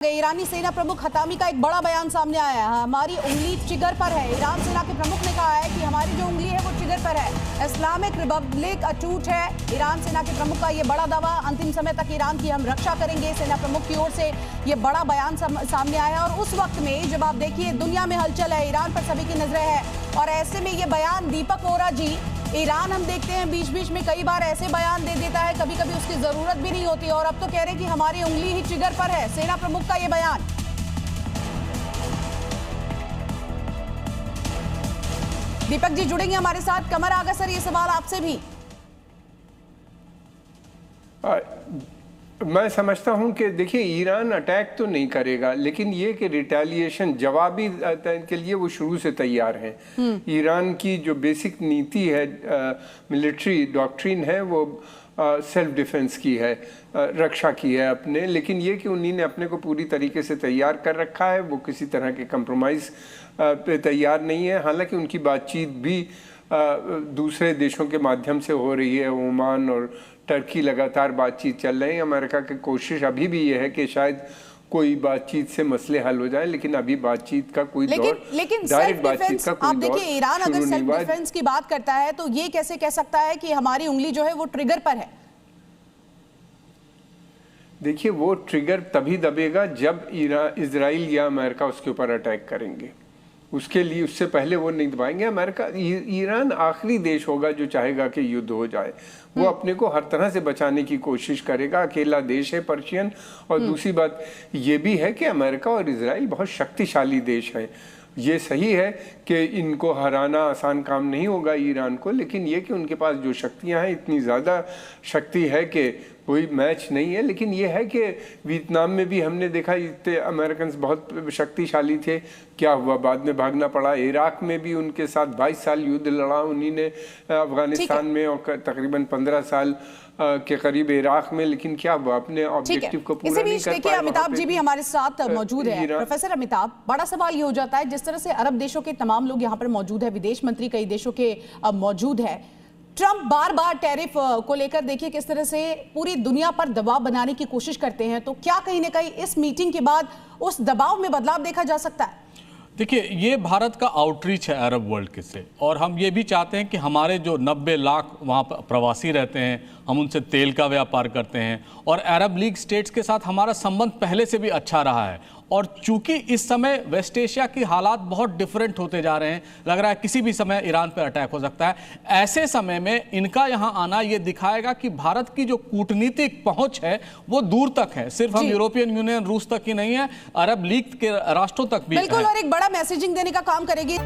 ईरानी सेना प्रमुख खतामी का एक बड़ा बयान सामने आया है। हमारी उंगली ट्रिगर पर है। ईरान सेना के प्रमुख ने कहा है कि हमारी जो उंगली है वो ट्रिगर पर है। इस्लामिक रिपब्लिक अटूट है। ईरान सेना के प्रमुख का ये बड़ा दावा। अंतिम समय तक ईरान की हम रक्षा करेंगे। सेना प्रमुख की ओर से ये बड़ा बयान सामने आया है और उस वक्त में जब आप देखिए दुनिया में हलचल है, ईरान पर सभी की नजरें है और ऐसे में ये बयान दीपक वोरा जी, ईरान हम देखते हैं बीच बीच में कई बार ऐसे बयान दे देता है, कभी कभी उसकी जरूरत भी नहीं होती और अब तो कह रहे हैं कि हमारी उंगली ही ट्रिगर पर है। सेना प्रमुख का ये बयान। दीपक जी जुड़ेंगे हमारे साथ। कमर आगा सर, ये सवाल आपसे भी। मैं समझता हूं कि देखिए ईरान अटैक तो नहीं करेगा, लेकिन ये कि रिटेलिएशन जवाबी के लिए वो शुरू से तैयार हैं। ईरान की जो बेसिक नीति है, मिलिट्री डॉक्ट्रिन है, वो सेल्फ डिफेंस की है, रक्षा की है अपने, लेकिन ये कि उन्हीं अपने को पूरी तरीके से तैयार कर रखा है। वो किसी तरह के कंप्रोमाइज़ पे तैयार नहीं है। हालांकि उनकी बातचीत भी दूसरे देशों के माध्यम से हो रही है। ओमान और टर्की लगातार बातचीत चल रही है। अमेरिका की कोशिश अभी भी ये है कि शायद कोई बातचीत से मसले हल हो जाए, लेकिन अभी बातचीत का कोई लेकिन डायरेक्ट बातचीत का कोई आप देखिए, ईरान अगर सेल्फ डिफेंस की बात करता है तो ये कैसे कह सकता है कि हमारी उंगली जो है वो ट्रिगर पर है? देखिए, वो ट्रिगर तभी दबेगा जब इजराइल या अमेरिका उसके ऊपर अटैक करेंगे। उसके लिए उससे पहले वो नहीं दबाएंगे। अमेरिका ईरान आखिरी देश होगा जो चाहेगा कि युद्ध हो जाए। वो अपने को हर तरह से बचाने की कोशिश करेगा। अकेला देश है पर्शियन। और दूसरी बात ये भी है कि अमेरिका और इजराइल बहुत शक्तिशाली देश हैं। ये सही है कि इनको हराना आसान काम नहीं होगा ईरान को, लेकिन ये कि उनके पास जो शक्तियां हैं, इतनी ज़्यादा शक्ति है कि कोई मैच नहीं है। लेकिन ये है कि वियतनाम में भी हमने देखा इतने अमेरिकन बहुत शक्तिशाली थे, क्या हुआ, बाद में भागना पड़ा। इराक में भी उनके साथ 22 साल युद्ध लड़ा उन्हीं ने, अफगानिस्तान में, और तकरीबन 15 साल के करीब इराक में, लेकिन क्या हुआ, अपने ऑब्जेक्टिव को पूरा नहीं कर पाए। अमिताभ जी भी हमारे साथ मौजूद है। प्रोफेसर अमिताभ, बड़ा सवाल ये हो जाता है, जिस तरह से अरब देशों के तमाम लोग यहाँ पर मौजूद है, विदेश मंत्री कई देशों के मौजूद है, ट्रंप बार बार टैरिफ को लेकर देखिए किस तरह से पूरी दुनिया पर दबाव बनाने की कोशिश करते हैं, तो क्या कहीं ना कहीं इस मीटिंग के बाद उस दबाव में बदलाव देखा जा सकता है? देखिए, ये भारत का आउटरीच है अरब वर्ल्ड के से, और हम ये भी चाहते हैं कि हमारे जो 90 लाख वहाँ पर प्रवासी रहते हैं, हम उनसे तेल का व्यापार करते हैं और अरब लीग स्टेट्स के साथ हमारा संबंध पहले से भी अच्छा रहा है। और चूंकि इस समय वेस्ट एशिया की हालात बहुत डिफरेंट होते जा रहे हैं, लग रहा है किसी भी समय ईरान पर अटैक हो सकता है, ऐसे समय में इनका यहाँ आना ये दिखाएगा कि भारत की जो कूटनीतिक पहुंच है वो दूर तक है। सिर्फ हम यूरोपियन यूनियन, रूस तक ही नहीं है, अरब लीग के राष्ट्रों तक भी बिल्कुल, और एक बड़ा मैसेजिंग देने का काम करेगी।